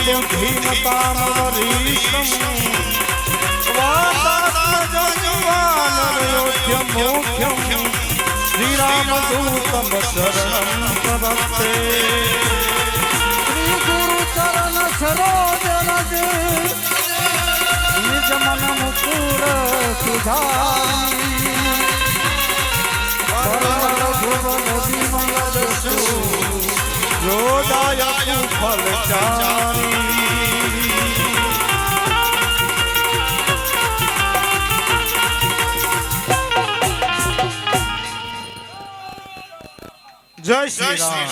धीमतां वरिष्ठं वातात्मजन्वानरयोध्यमुख्यं श्रीरामदूतं शरणं प्रवक्ते श्रीगुरुचरण सरोज रज निज मन मुकुर सुधारी भुवन विमल जसु जोदायक फल चारी जय श्री राम।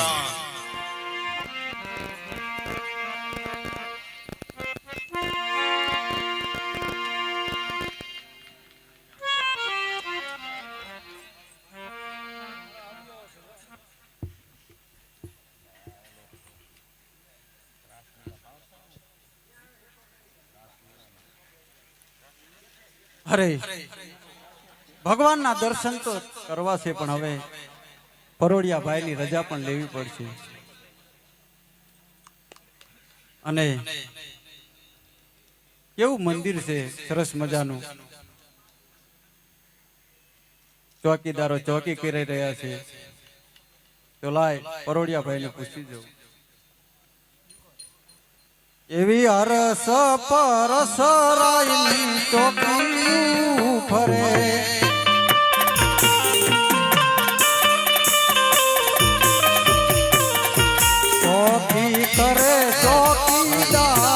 अरे भगवान ना दर्शन तो करवा से पण हवे परोड़िया भाई नी रजा पण लेवी पड़शे अने केवुं मंदिर छे सरस मजानुं चौकीदारो चौकी करी रह्या छे तो लाय परोड़िया भाई ने पूछी जो एवी अरस परस रायनी चौकी फरे चौकी करे चौकीदार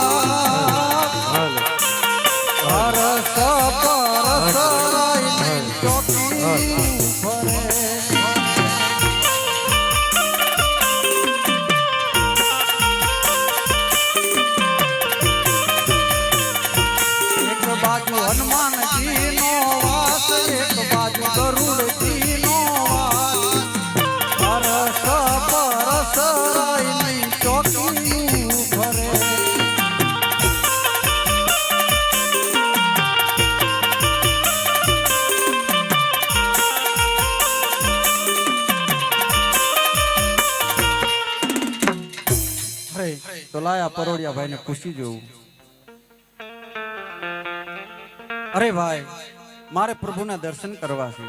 अरस परस रायनी चौकी फरे बाजू हनुमान जी नो वास एक बाजू गरुड़ जी नो वास परस परस रायनी चौकी फरे तो लाया परोड़िया भाई ने पूछी जो अरे भाई मारे प्रभु ना दर्शन करवा छे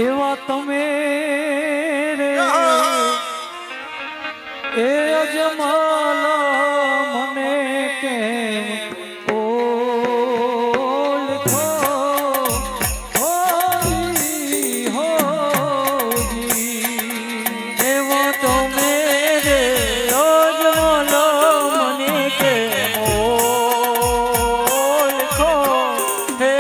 एवा तमे रे ए अजमाला मने के ओळखो होई होजी एवा तमे रे अजमाला मने के ओळखो हे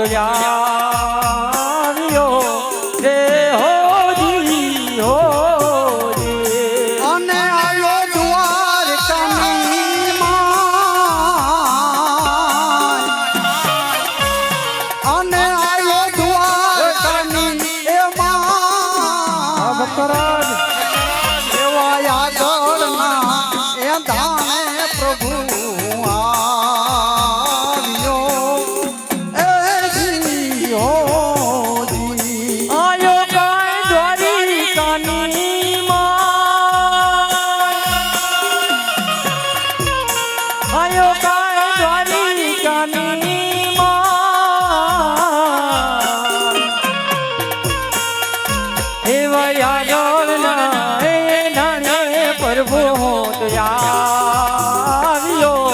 તો આવ્યો રે હોજી હોજી અને આવ્યો દ્વારકાની માં અને આવ્યો દ્વારકાની એ માં ભક્તરાજ એવા યાદળના એ ધાણે પ્રભુ આવ્યો એ જી હોજી આયો કાય દ્વારિકાની માં આયો કાય દ્વારિકાની માં એવા યાદળના એ નાણે પ્રભુ તો આવ્યો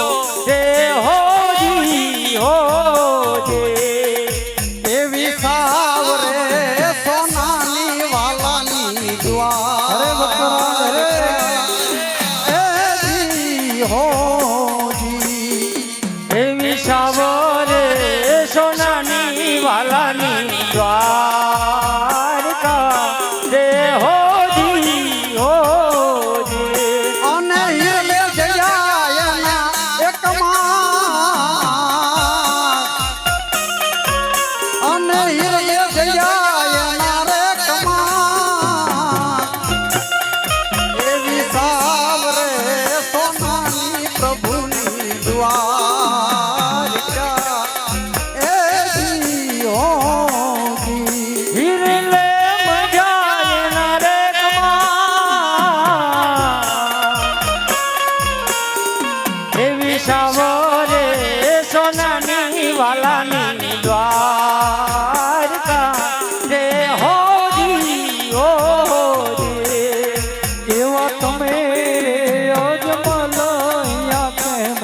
રે હોજી હોજી એવી સાવરે સોનાની વાલાની દ્વાર એ જી હોજી એવી સાવરે સોનાની વાલાની દ્વારકા રે હોજી હોજી અને હિરલે જયાના એકમાં અને હિરલે જયાના રે કમાં એવી સાવરે સોનાની પ્રભુની દ્વારકા એ જી હોજી હિરલે મજાયના રે કમા એવી સાવરે સોનાની વાલાની દ્વારકા રે હોજી હોજી એવા તમે અજમલયા કેમ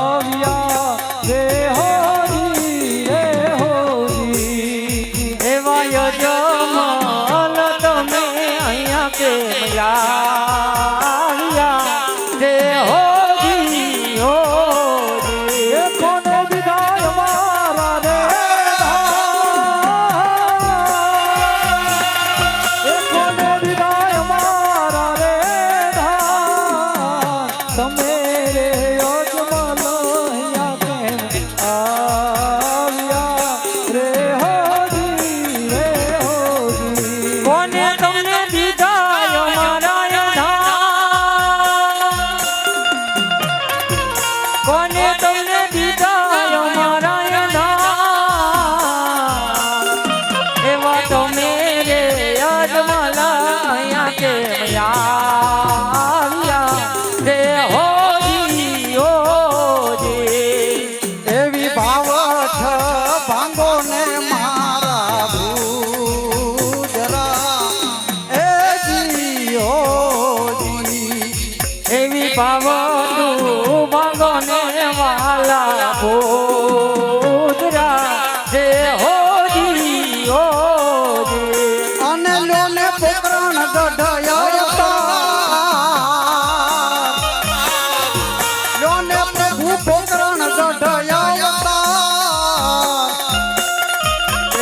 આવ્યા રે હોજી એવા યજમલ તમે અહીંયા કેમ આવ્યા રે હોજી હોજી એ કોને વિદાય મારા રે એ કોને વિદાય મારા રે તમે રે અજમલ અહીંયા કેમ આવ્યા રે હોજી કોને તમને વિદાય મારા કોને તમને વિદાય મારા એવા તમે રે અજમલા અહીંયા કેમ આવ્યા રે હોજી હોજી એવી ભાવઠ ભાંગો ને મારા ભૂજરા એ જી હોજી એવી પાવતું ભાગોને વાલા ભૂતરા રે હોજી હોજી અને લોને પોકરણ ગઢયા લોને પ્રભુ પોકરણ ગઢયા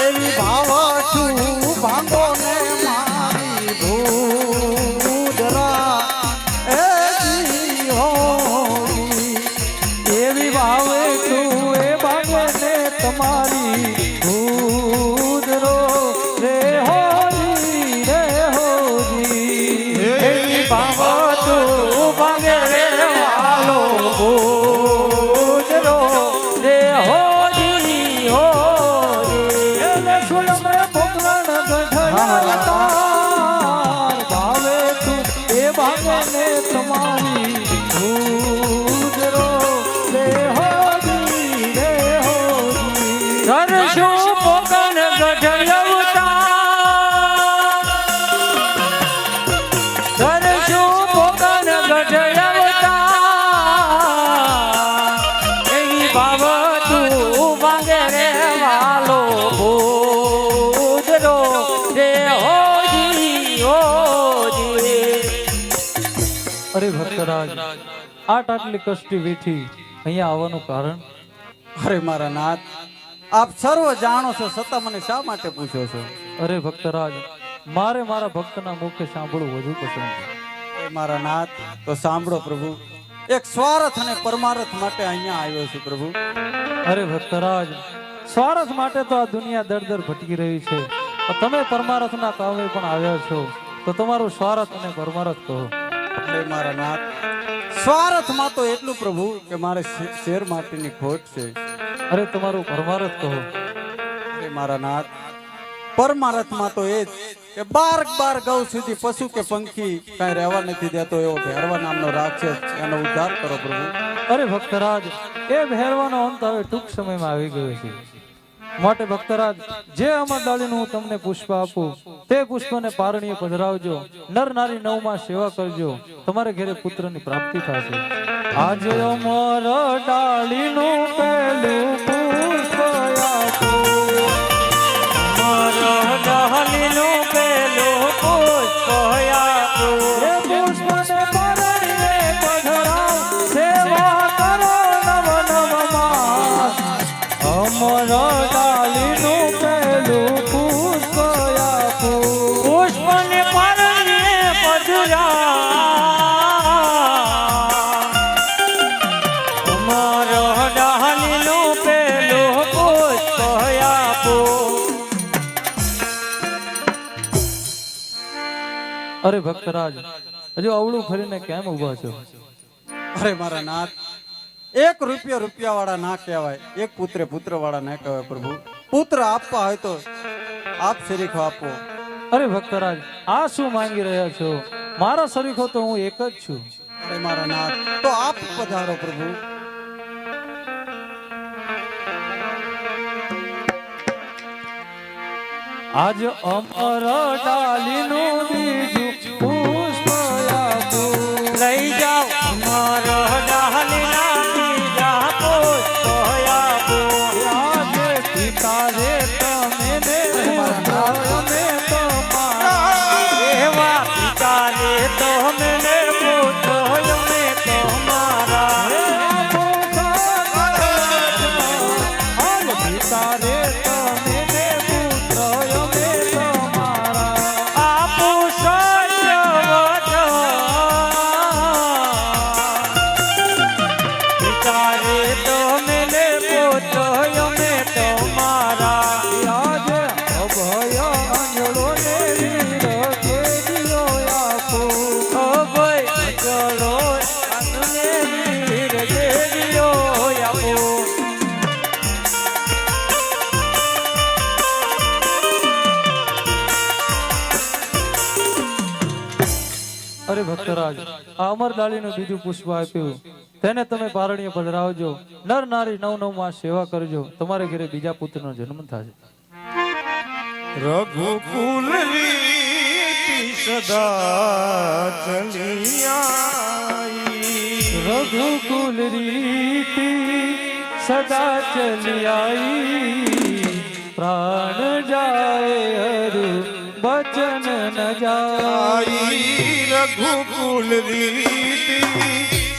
એવી ભાવઠું ભાંગો ને મારી ભૂજરા એ જી હોજી એવી ભાવે તું એ ભાગે ને તમારી ભૂતરો રે હોજી એવી ભાવતું ભાગે રે વાલો ભૂતરો રે હોજી એને સુલમે પોકરણ ગઢડા ભાવે તું એ ભાગે ને તમારી ભૂતરો રે હોજી દર્શું પોકણ ગઢયવતા દર્શું પોકણ ગઢયવતા એવી બાબતું ભાંગે રે વાલો ભૂતરો રે હોજી અરે ભક્તરાજ આટલી કષ્ટી વેઠી અહીંયા આવવાનું કારણ અરે મારા નાથ આપ સર્વ જાણો છો છતાં મને શા માટે પૂછો છો? અરે ભક્તરાજ, મારે મારા ભક્તના મુખે સાંભળવું વધુ પસંદ છે. એ મારા નાથ, તો સાંભળો પ્રભુ. એક સ્વાર્થ અને પરમાર્થ માટે અહીંયા આવ્યો છું પ્રભુ. અરે ભક્તરાજ, સ્વાર્થ માટે તો આ દુનિયા દર દર ભટકી રહી છે. તમે પરમાર્થના કામે પણ આવ્યા છો, તો તમારું સ્વાર્થ અને પરમાર્થ કહો. હે મારા નાથ, સ્વાર્થમાં તો એટલું પ્રભુ કે મારે શેર માટેની ખોટ છે. અરે તમારું પરમાર્થ કહો. હે મારા નાથ, પરમાર્થમાં તો એ જ કે બાર ગૌ સુધી પશુ કે પંખી કઈ રહેવા નથી દેતો એવો ભેરવા નામનો રાક્ષસ, એનો ઉદ્ધાર કરો પ્રભુ. અરે ભક્તરાજ, એ ભેરવાનો અંત હવે ટૂંક સમયમાં આવી ગયો છે. માટે ભક્તરાજ, જે અમરદાળીનું હું તમને પુષ્પ આપું તે પુષ્પને પારણીએ પધરાવજો. નર નારી નવમાં સેવા કરજો, તમારે ઘરે પુત્રની પ્રાપ્તિ થશે. આજે અમરદાળીનું પહેલું પુષ્પ આપું, અમરદાળીનું પહેલું પુષ્પ આપું. એ પુષ્પને પારણીએ પધરાવ, સેવા કરો નવ નવમાં. અમરદાળીનું પહેલું પુષ્પ આપું, પુષ્પને પારણીએ પધરાવ. અમરદાળીનું પહેલું પુષ્પ આપું. અરે ભક્તરાજ, હજુ અવળું ફરીને કેમ ઉભા છો? અરે મારા નાથ, એક રૂપિયા વાળા ના કહેવાય, એક પુત્ર વાળા ના કહેવાય પ્રભુ. પુત્ર આપવા હોય તો આપ શરીખો આપો. અરે ભક્તરાજ, આ શું માંગી રહ્યા છો? મારા સરીખો તો હું એક જ છું. અરે મારા નાથ, તો આપ પધારો પ્રભુ. આજ અમરડાલીનું બીજું પુષ્પ આપું, લઈ જાઓ અમરડાલીના બીજા પુષ્પ આપું. આજે પિતા રે તમે ને અમે તમારા, એવા પિતા રે તમે ને પુત્ર અમે તમારા. પિતા રે અરે ભક્તરાજ, આ અમરદાળીનું બીજું પુષ્પ આપ્યું, તેને તમે પારણીએ પધરાવજો. નર નારી નવ માં સેવા કરજો, તમારે ઘરે બીજા પુત્રનો જન્મ થશે. રઘુકુલ રીતિ સદા ચલી આઈ, રઘુકુલ રીતિ સદા ચલી આઈ. પ્રાણ જાય હરુ બચન ન જાય. રઘુકુલ રીતિ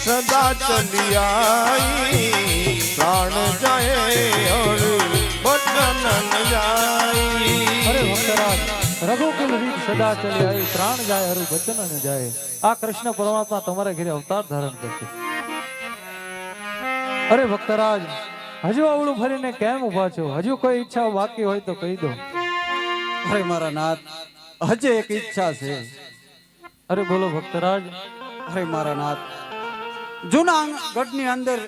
સદા ચલી આઈ. પ્રાણ જાય હર બચન ન જાય. અરે ભક્તરાજ, રઘુકુલ રીત સદા ચલી આવી, પ્રાણ જાય હરુ બચન ન જાય. આ કૃષ્ણ પરમાત્મા તમારા ઘરે અવતાર ધારણ કરશે. અરે ભક્તરાજ, હજુ અવળું ફરીને કેમ ઉભા છો? હજુ કોઈ ઈચ્છા બાકી હોય તો કહી દો. અરે મારા નાથ, હજે એક ઈચ્છા છે. અરે બોલો ભક્તરાજ. અરે મારા નાથ, જૂના ગઢની અંદર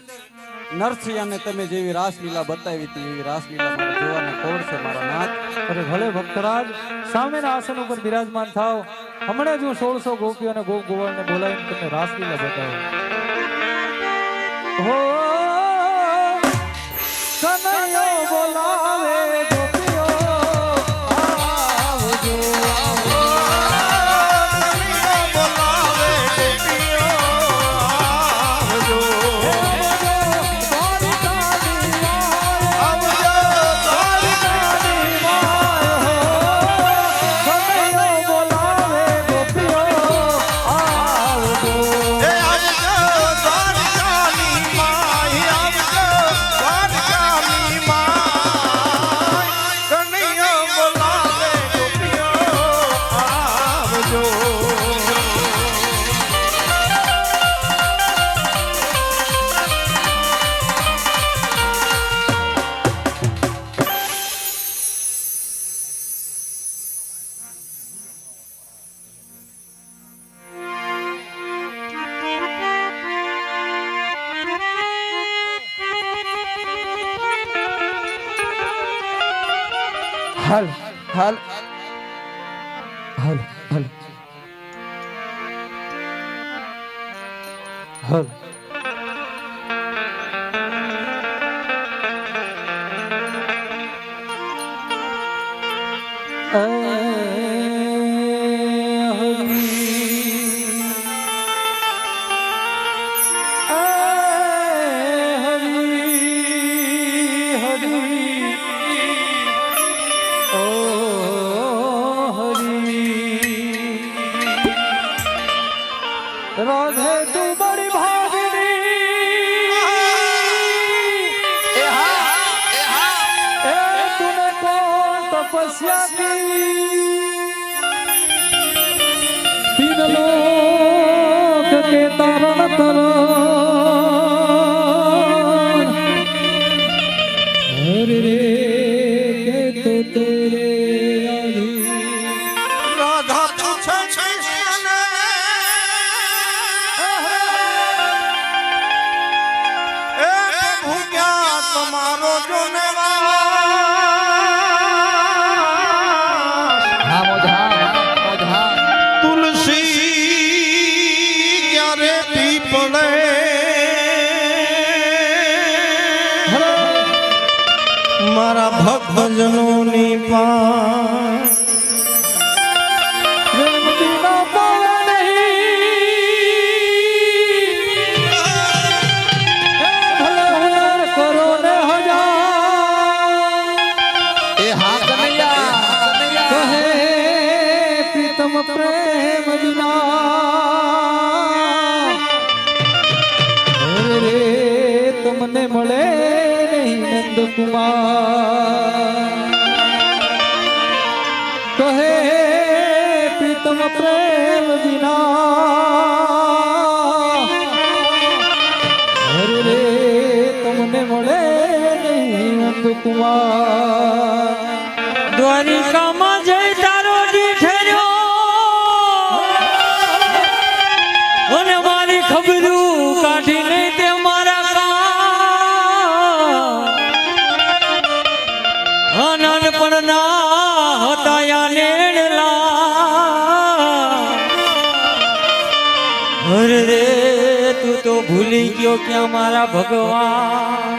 નરસિંહને તમે જેવી રાસલીલા બતાવી હતી એવી રાસલીલા મારે જોવાના કોડ છે મારા નાથ. અરે ભલે ભક્તરાજ, સામેના આસન ઉપર બિરાજમાન થાવ. હમણાં જ હું 1600 ગોપીઓ અને ગોપ ગોવાળને બોલાવીને તમને રાસલીલા બતાવું. હો કનૈયો બોલાવે ગોપીઓ આવજો. હાલ હાલ હાલ હાલ હાલ राधे तू बड़ी भागिनी तूने कौन तपस्या की तीन लोक के तारण तरण हरे रे के तो तेरे आधी રાધા પૂછે કૃષ્ણને એ પ્રભુ ક્યાં તમારો જોનેવાસ તુલસી ક્યારે પીપળે મારા ભક્તજનોની પાસ प्रेम बिना पाया नहीं भले हुनर करो ने हजार कहे प्रीतम प्रेम बिना रे तुमने મળે નહીં નંદ કુમાર કહે प्रीतम प्रेम बिना हरे रे तुमने મળે નહીં નંદ કુમાર દ્વારિકામાં જઈ તારો દીઠર્યો અને મારી ખબરું કાઢી નહીં તે મારા કાન નાનપણના હતા યા અરે રે તું તો ભૂલી ગયો ક્યાં મારા ભગવાન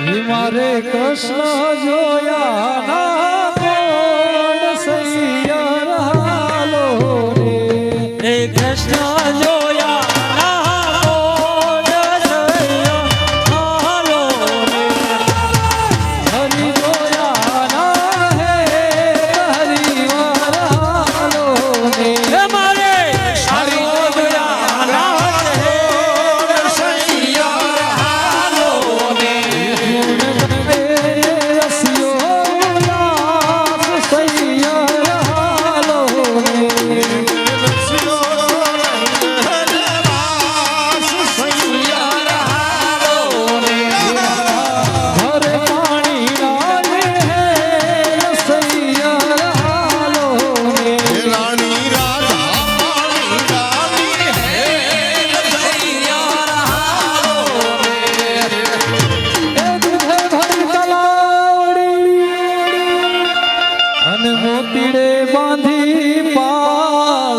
હે મારે કૃષ્ણ જોયા ના કોણ સૈયા હાલો રે રે કૃષ્ણ જોયા ના કોણ સૈયા હાલો રે હરિ જોયા ના હે હરિ હાલો રે હે મારે સારી જોયા ના હે સૈયા હાલો રે મોતીડે બાંધી પાલ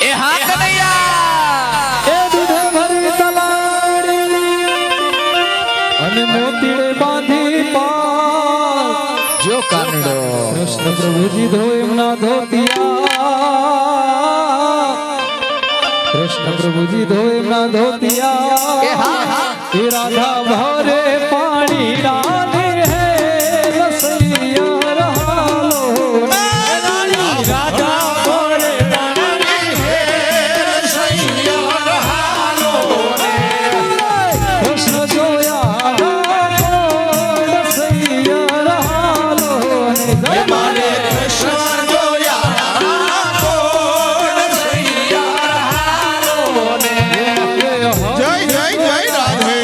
એ હા કનૈયા એ દૂધે ભરી તલાડી અને મોતીડે બાંધી પાલ જો કાનડો કૃષ્ણ પ્રભુજી ધો એમના ધોતિયા કૃષ્ણ પ્રભુજી ધો એમના ધોતિયા એ રાધા ભરે પાણી ડાલે હે રસૈયા રહાલો રાધા ભરે પાણી હે રસૈયા હાલો કૃષ્ણ જોયા રસૈયા રહાલો હે મારે કૃષ્ણ જોયા જય જય જય રાધે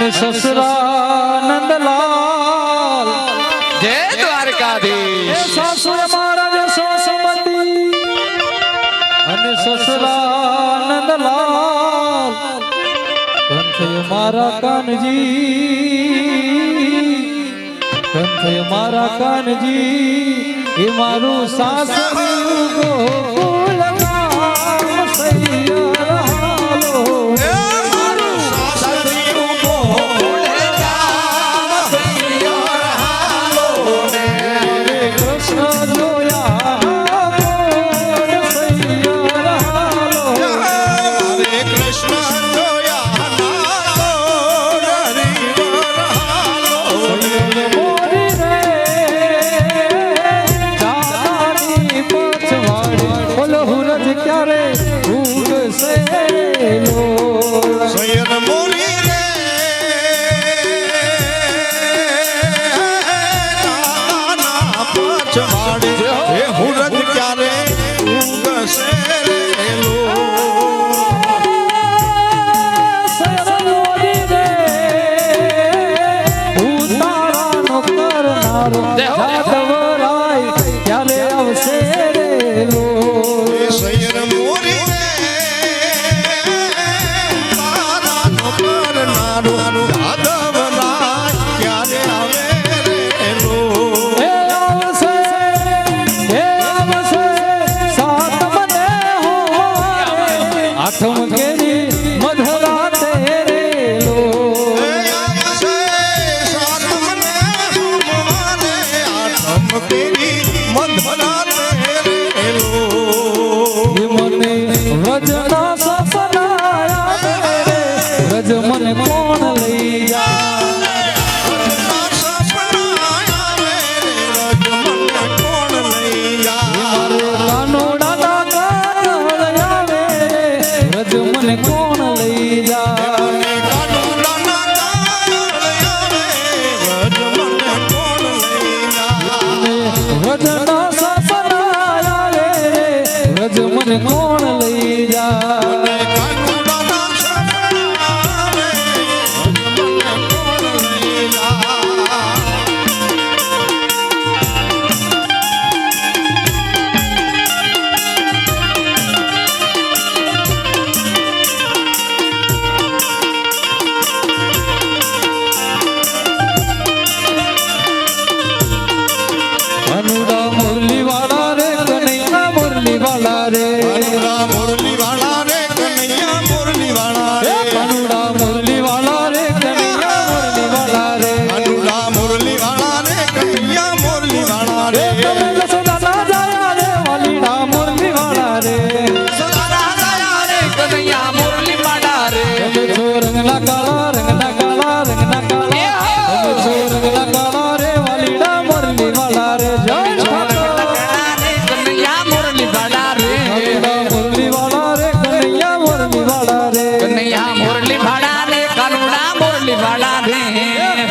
અને સસરા નંદલાલ જય એ દ્વારકાધીશ સાસુ મહારાજ સોસમતી અને સસરા નંદલાલ કંઠે મારા કાનજી એ મારું સાસરું ગોકુળ ગામ સૈયર હાલો કૃષ્ણ જોયા મોર સૈયર હાલો હરે કૃષ્ણ જોયા નાલો હરિવર હાલો મોરી રે ચાંદની પછવાડી બોલો હુરજ ક્યારે ઉગશે લો સૈયદ મોરી રે નાના પછવાડે હે હુરજ ક્યારે ઉગશે રેલો સરોવરી રે ઉતારાનો કરનારો જાદવરાય ક્યારે આવશે રે લો એ સૈયદ મોરી રે તારાનો કરનારો જાદવરાય ક્યારે આવે રેલો હે આવશે સાતમને હોવારે આઠમ કેરી મધરાતે રે લો એ મને વ્રજના સપના આવે રે વ્રજ મને કોણ લઈ જાય મારે કાનોડાના કાળ આવે રે વ્રજ મને કોણ લઈ જાય વ્રજના સપના આવે રે વ્રજ મને કોણ લઈ જાય અનુડા મુરલી વાળા રે કનૈયા મુરલી વાળા રે મુરલી વાળા રે કનૈયા મુરલી વાળા રે અનુડા મુરલી વાળા રે કનૈયા મુરલી વાળા રે અનુડા મુરલી વાળા રે કનૈયા મુરલી વાળા રે તમે સદાના જાયા રે વાલીડા મુરલી વાળા રે કનૈયા મુરલી માડા રે તમે છો રંગના કાળા રંગના કાળા રંગના કાળા તમે છો રંગના કાળા રે વાલીડા મુરલી વાળા રે જય કનૈયા મુરલી માડા રે અનુડા મુરલી વાળા રે કનૈયા મુરલી વાળા રે કનૈયા મુરલી માડા રે કાનુડા મુરલી માડા રે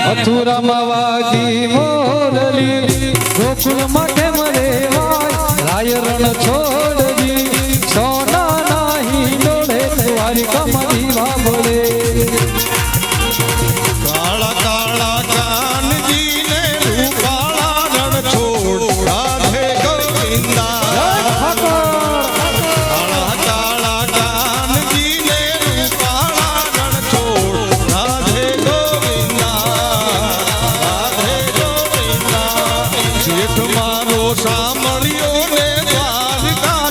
મથુરામાં વાગી મોરલી ગોકુળમાં કેમ રેવાય રાય રણ છોડજી સોના નાહી ડોળે દ્વારિકામાં દીવા બોલે કાળા કાળા કાનજી ને રૂપાળા રણ છોડ રાધે ગોવિંદા કાળા કાળા કાનજી ને રૂપાળા રણ છોડ રાધે ગોવિંદા શેઠ મારો સાંભળ્યો ને દ્વારકા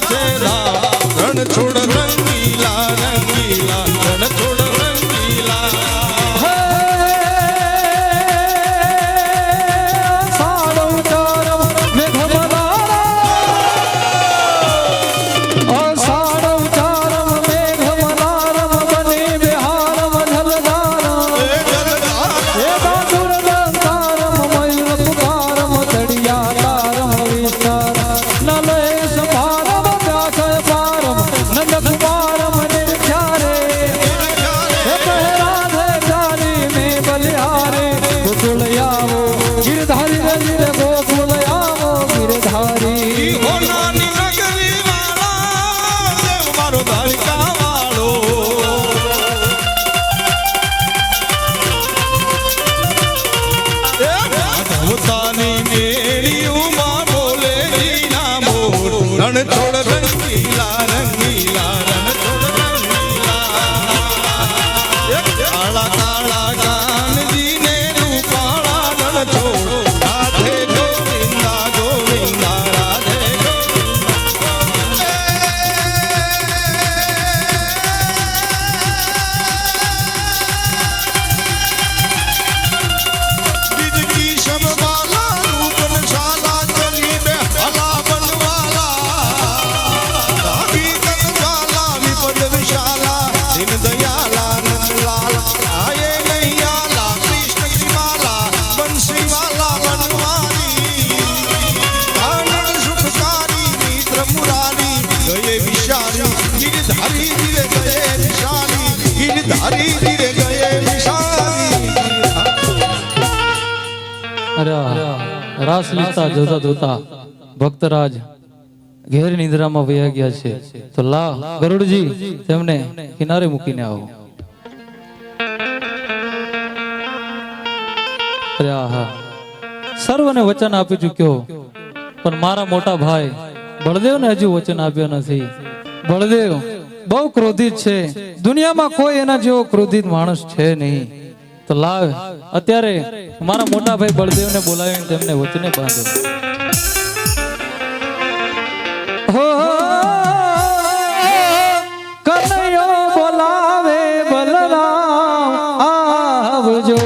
રણ છોડ રંગીલા રંગીલા રણ છોડ રંગીલા કાળા કાળા કાનજીને રૂપાળા રણ છોડ રાધે ગોવિંદા ગોવિંદા રાધે બીજકી શબ વાલા રૂપન શાલા ચલી બે હલા બનવાલા ધાગી કત જ્વાલા વિપદ વિશાલા દિન દયાલા નંદલાલ આયે નૈયાલા કૃષ્ણ જીવાલા બંસીવાલા બનવાલી આનંદ સુખકારી મિત્ર મુરારી ગયે વિશાલી ગિરધારી ધીરે ગયે વિશાલી ગિરધારી ધીરે ગયે વિશાલી અરે રાસ લીધા જોતા જોતા ભક્તરાજ ઘેર નિદ્રામાં વયા ગયા છે. તો લા ગરુડજી તેમને કિનારે મૂકીને આવો. અરે આહા, સર્વને વચન આપી ચૂક્યો, પણ મારા મોટા ભાઈ બળદેવને હજુ વચન આપ્યા નથી. બળદેવ બહુ ક્રોધિત છે, દુનિયામાં કોઈ એના જેવો ક્રોધિત માણસ છે નહીં. તો લાવ અત્યારે મારા મોટા ભાઈ બળદેવને બોલાવીને તેમને વચને બાંધો. હો કનૈયો બોલાવે બલરામ આવજો.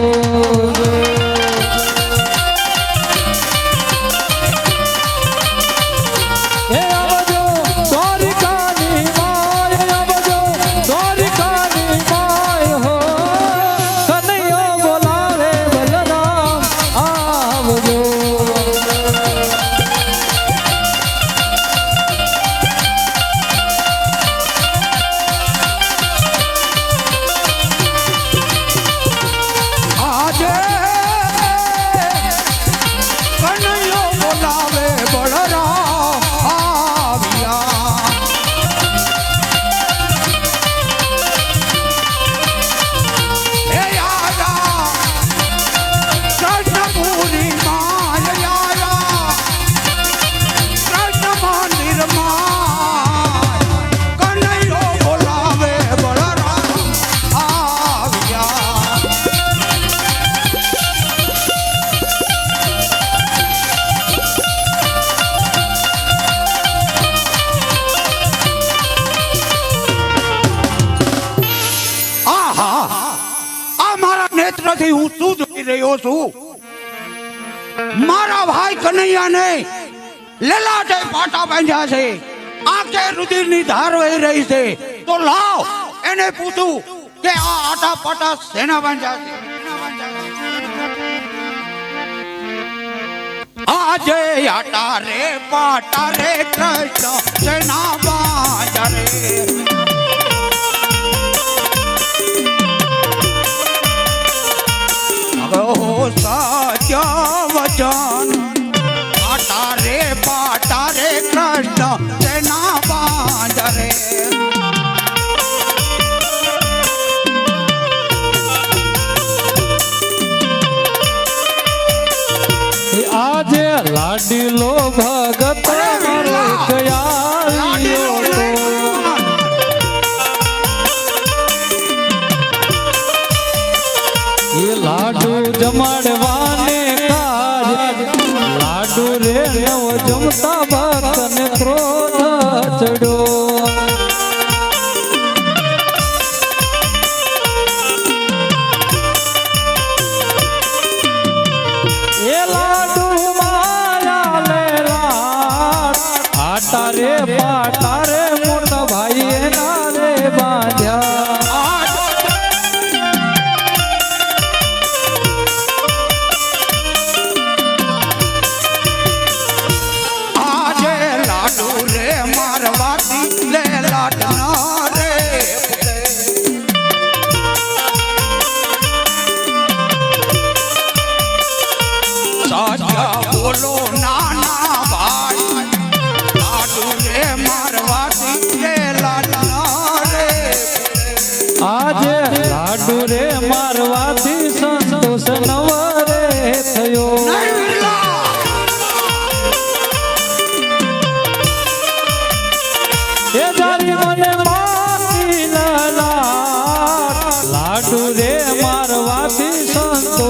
હે આવજો દ્વારિકાની માય, આવજો દ્વારિકાની માય. હો કનૈયો બોલાવે બલરામ આવજો. આજે કનૈયો બોલાવે બળરામ આવ્યા. હે આયા કૃષ્ણપુરી માય આયા, કૃષ્ણ મંદિરમાં કનૈયો બોલાવે બળરામ આવ્યા. આહા, આ મારા નેત્રથી હું શું જોઈ રહ્યો છું? મારા ભાઈ કનૈયાને લેલાટે પાટા બાંધ્યા છે, આંખે રુધિરની ધાર વહી રહી છે. તો લાવ એને પૂછું કે આ આટા પાટા શેના બાંધ્યા છે? આજે આટા રે પાટા રે કૃષ્ણ શેના બાંધ્યા રે? સત્ય વચન પાટા રે કૃષ્ણ તેના બાંધ રે. આજે લાડીલો ભગત મારો કયાળિયો તો. એ લાડુ જમાડવાને કાજ, લાડુ રે નવ જમતા ભક્તને ક્રોધ ચડ્યો. એ લાડુ માયા લે લાડ, આટા રે પાટા રે મોટા ભાઈ એના રે બાંધ્યા. આજે લાડુ રે મારવાતી લે લાડના રે. સાજા બોલો નાના ભાઈ, લાડુ રે મારવાતી લે લાડના રે. આજે લાડુ રે મારવાથી સંતોષ નવરે થયો. નહીં વિરલા,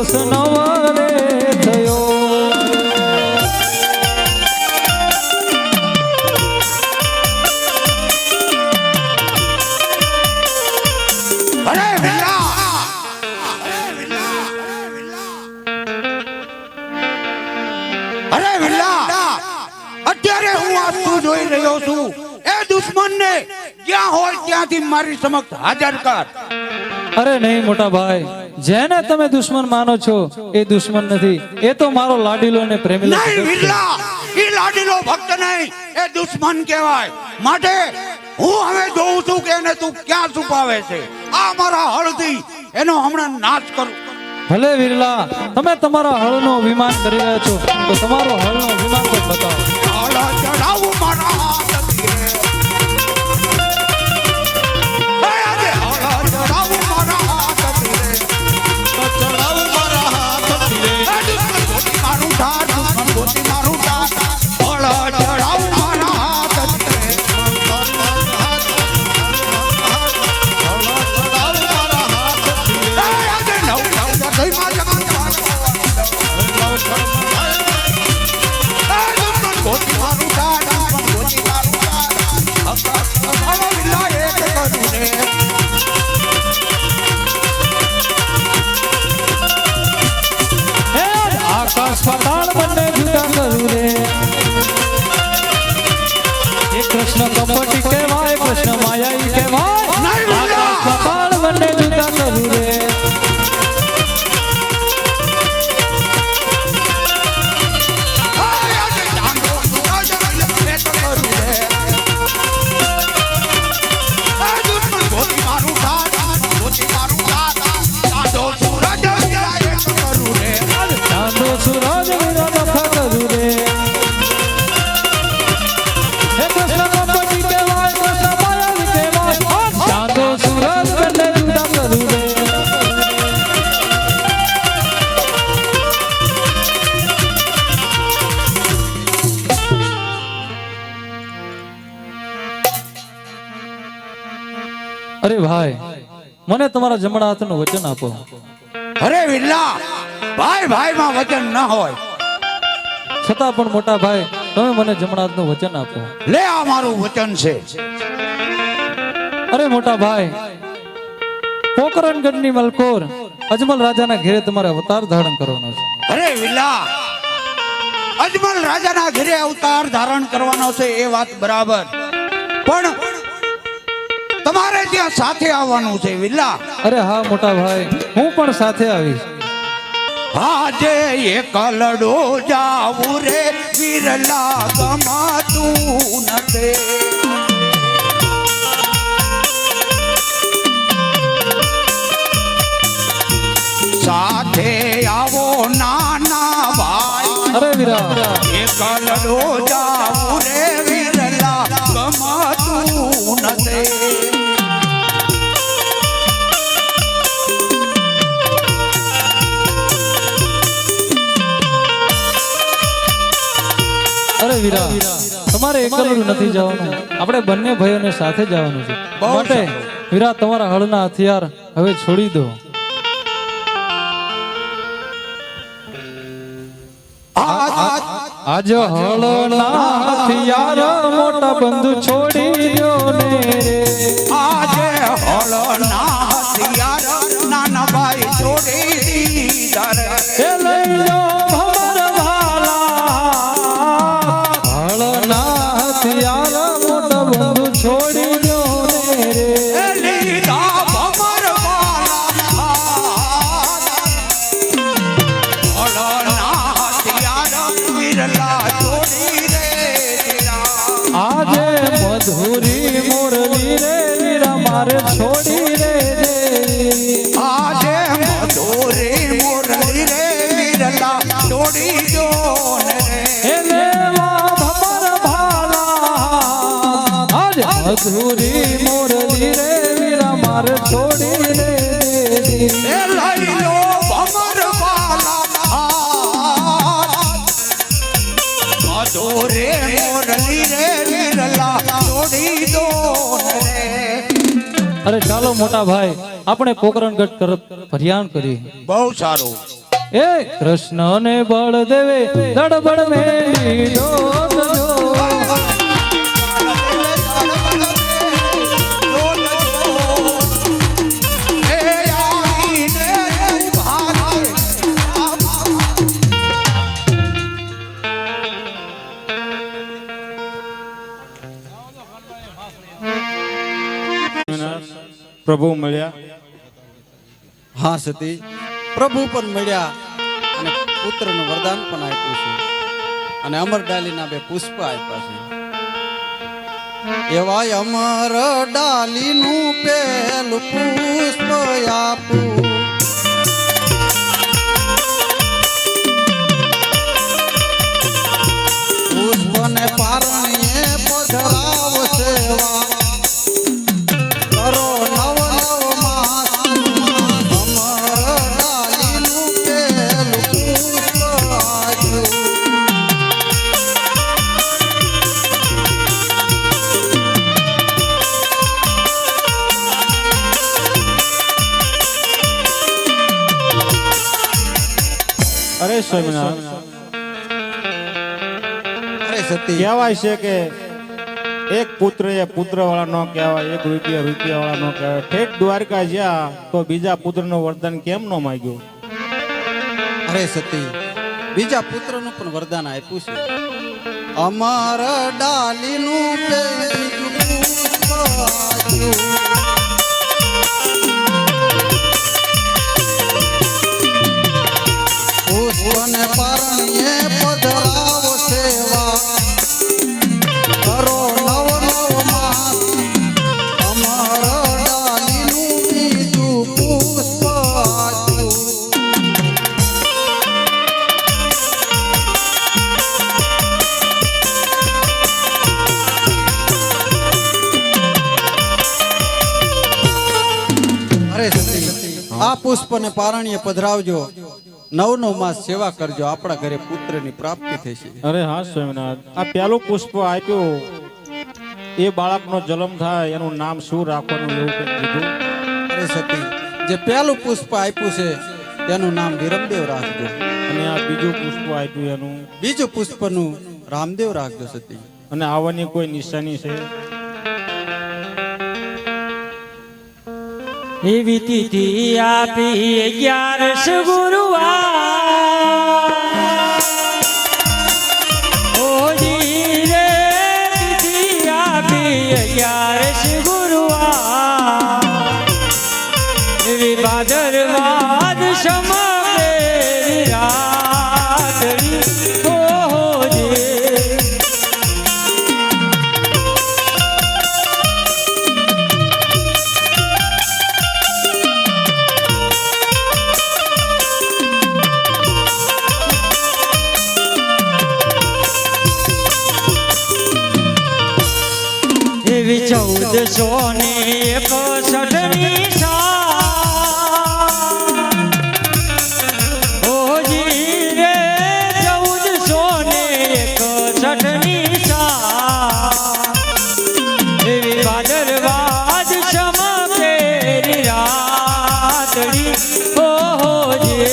દોષ નવરે થયો. અરે વિલા અરે વિલા અત્યારે હું આ તું જોઈ રહ્યો છું એ દુશ્મનને જ્યાં હોય ત્યાંથી મારી સમક્ષ હાજર કર. અરે નહીં મોટા ભાઈ, જેને તમે દુશ્મન માનો છો એ દુશ્મન નથી, એ તો મારો લાડીલો ને પ્રેમીલો નહીં ભગત છે. વિલા, ઈ લાડીલો ભક્ત નહીં, એ દુશ્મન કહેવાય. માટે હું હવે જોઉં છું કે એને તું ક્યાં છુપાવે છે. આ મારા હળથી એનો હમણાં નાશ કરું. ભલે વિરલા, તમે તમારા હળનો અભિમાન કરી રહ્યા છો તો તમારો હળનો અભિમાન તો બતાવો. હળ ચડાવું મારા હાથથી રે. હે આજે હળ ચડાવું મારા હાથથી રે. ચડાવું મારા હાથથી રે. હે દુશ્મન ગોતી મારું ધાર, દુશ્મન ગોતી મારું ધાર. હળ ચડાવું મારા હાથથી રે. ચડાવું મારા હાથથી રે. હે આજે નવ હૃદયમાં જગત હે દુશ્મન ગોતી મારું ધાર, દુશ્મન ગોતી મારું ધાર. હળ વિલા એક કરું રે. હે આકાશ પાતાળ બંને જુદા કરું રે. એ કૃષ્ણ કપટી કહેવાય, કૃષ્ણ માયાઈ કહેવાય. નહીં વિલા. આકાશ પાતાળ બંને જુદા કરું રે. ચાંદો સૂરજ વિના નખા કરું રે. હે કૃષ્ણ કપટી કહેવાય, કૃષ્ણ માયાવી કહેવાય. ચાંદો સૂરજ બંને જુદા કરું રે. અરે ભાઈ, મને તમારા જમણા હાથનું વચન આપો. અરે વિલ્લા, ભાઈ ભાઈ માં વચન ન હોય. છતાં પણ મોટા ભાઈ, તમે મને જમણા હાથનું વચન આપો. લે આ મારું વચન છે. અરે મોટા ભાઈ, પોકરણગઢની મલકોર અજમલ રાજાના ઘેરે તમારે અવતાર ધારણ કરવાનો છે. અરે વિલ્લા, અજમલ રાજાના ઘરે અવતાર ધારણ કરવાનો છે એ વાત બરાબર, પણ તમારે ત્યાં સાથે આવવાનું છે વિલ્લા. અરે હા મોટા ભાઈ, હું પણ સાથે આવીશ. આજે એકલડો જાવું રે વિરલા, ગમાતું નથી. સાથે આવો નાના ભાઈ. અરે વીરા, એકલડો જાવું રે વિરલા, ગમાતું નથી. અરે વીરા, તમારે એકલું નથી જવાનું, આપણે બંને ભાઈઓને સાથે જવાનું છે. બહુ માટે વીરા, તમારા હળના હથિયાર હવે છોડી દો. આજ હળના હથિયાર મોટા બંધુ છોડી દો ને રે. આજે હળના હથિયાર નાના ભાઈ છોડી દીધા રે. એ લઈ લો ભમર ભાલા, હળના હથિયાર મોટા બંધુ છોડી દો ને રે. એ લીધા ભમર વાલા, હળના હથિયાર વિરલા છોડી રે દીધા. આજે મધુરી મુરલી રે વીરા મારે છોડી રે રે. આજે મધુરી મુરલી રે વિરલા છોડી દો ને રે. હે લેવા ભમર ભાલા, આજ મધુરી મુરલી રે વીરા મારે છોડી રે રે. એ લઈ લો ભમર વાલા, મધુરે મુરલી રે વિરલા છોડી દો ને રે. અરે ચાલો મોટા ભાઈ, આપણે પોકરણગઢ તરફ પ્રયાણ કરીએ. બહુ સારું. એ કૃષ્ણ ને બળદેવે દડબડ મેલી જોત જો. પ્રભુ મળ્યા. હા સતી, પ્રભુ પણ મળ્યા અને પુત્રનું વરદાન પણ આપ્યું છે અને અમર ડાલીના 2 પુષ્પ આપ્યા છે. એવા અમર ડાલીનું પેલું પુષ્પ આપું, પુષ્પને પારણીએ પધરાવ સેવા કરો નવ નવ માસ. અમર ડાલીનું પેલું પુષ્પ આપ્યું. અરે સ્વામિનારાયણ, અરે સતી, કહેવાય છે કે એક પુત્ર એ પુત્ર વાળા નો કહેવાય, એક રૂપિયા રૂપિયા વાળા નો કહેવાય. ઠેઠ દ્વારકા જ્યાં તો બીજા પુત્રનું વરદાન કેમ ન માંગ્યું? અરે સતી, બીજા પુત્રનું પણ વરદાન આપ્યું છે. અમર ડાલીનું પેલું પુષ્પ આપ્યું. પુષ્પને પારણીએ પધરાવો સેવા કરો નવ નવ માસ. અમર ડાલીનું બીજું પુષ્પ આપ્યું. અરે સતી, આ પુષ્પને પારણીએ પધરાવજો, 9 માસ સેવા કરજો, આપણા ઘરે પુત્રની પ્રાપ્તિ થશે. અરે હા સ્વામિનારાયણ, આ પેલું પુષ્પ આપ્યું એ બાળકનો જન્મ થાય એનું નામ શું રાખવાનું એવું કંઈક કીધું? અરે સતી, જે પહેલું પુષ્પ આપ્યું છે તેનું નામ વિરમદેવ રાખજો અને આ બીજું પુષ્પ આપ્યું એનું? બીજું પુષ્પનું રામદેવ રાખજો સતી. અને આવવાની કોઈ નિશાની છે? એવી તિથિ આપી 11 ગુરુવાર. ઓજી રે તિથિ આપી 11 ગુરુવાર. એવી ભાદરવાદ સમકેરી રાતડી ઓજે. એવી 1461ની સાલ. ઓજી રે 1461ની સાલ. એવી ભાદરવાદ સમકેરી રાતડી ઓજે.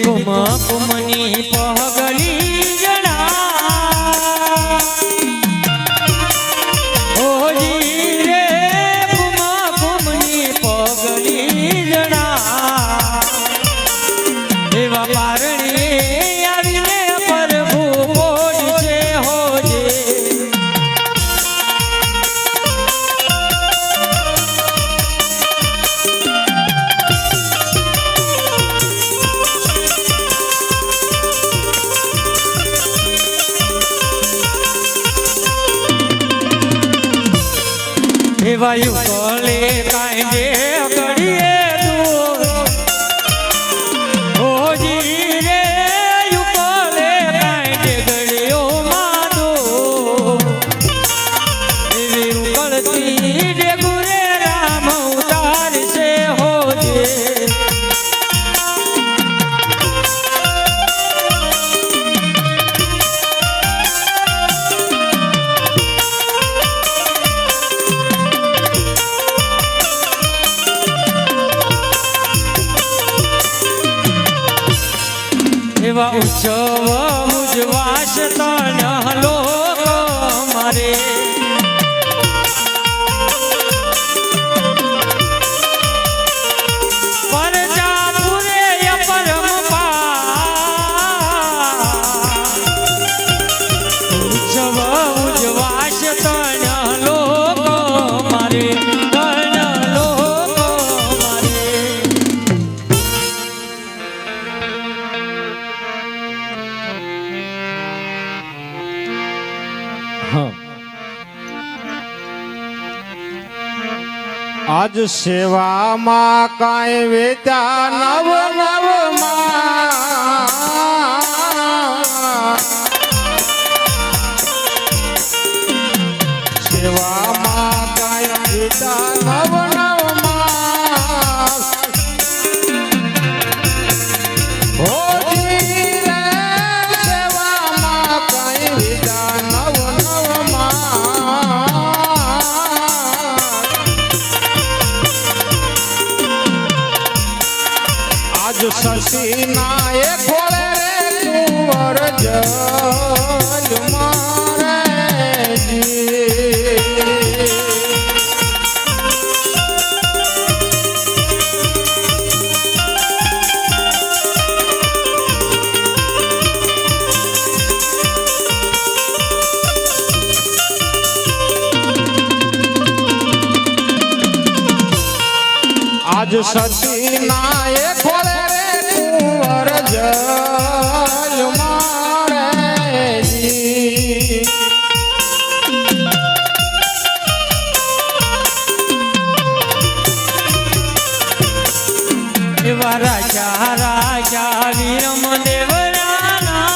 કુમકુમની પગલી જણા. ઓજી રે કુમકુમની પગલી જણા. એવા પારણી આવીને પ્રભુ બોલશે હોજે. એવા યુગલે કાંડે ઘડીએ દૂર. ઓજી રે યુગલે કાંડે ઘડીઓ માદો. એવી ઉકળતી ડેગુરે રામ ઉતારશે હોજે. એવા ઉત્સવ ઉજવાશ તણ લોક મારે આજ સેવામાં કાંઈ વેતા નવ નવમાં સેવામાં કાંઈ વેતા નવ નવમાં હોજી રે સેવામાં કાંઈ વેતા નવ નવમાં શશી નાય ખોળે રે કુંવર જલ મારે આજ શશી નાય ખોળે કુંવર જલ મારે એવા રાજા રાજા વીરમ દેવરાના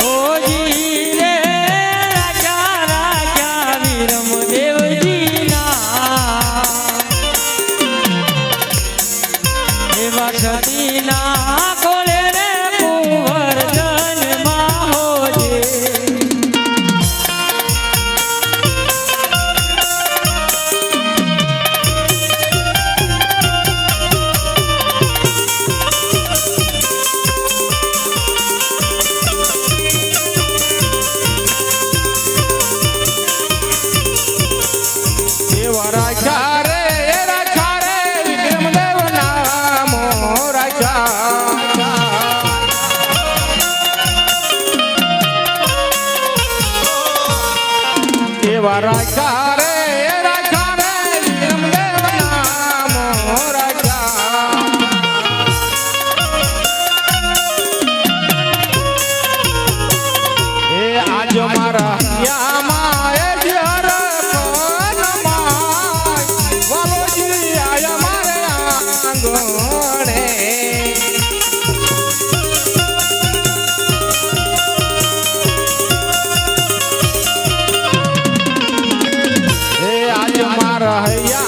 ઓજી રે રાજા રાજા વીરમ દેવજીના એવા સતીના કોલે રે કુંવર જન્મા હોજે એવા રાજા રે વિક્રમદેવ નામો રાજા એવા રાજા રે વિક્રમદેવ નામો રાજા એ આજ મારા યામાં એ જર વાલોજી આયા મારે આંગણે એ આજ મારા હૈયા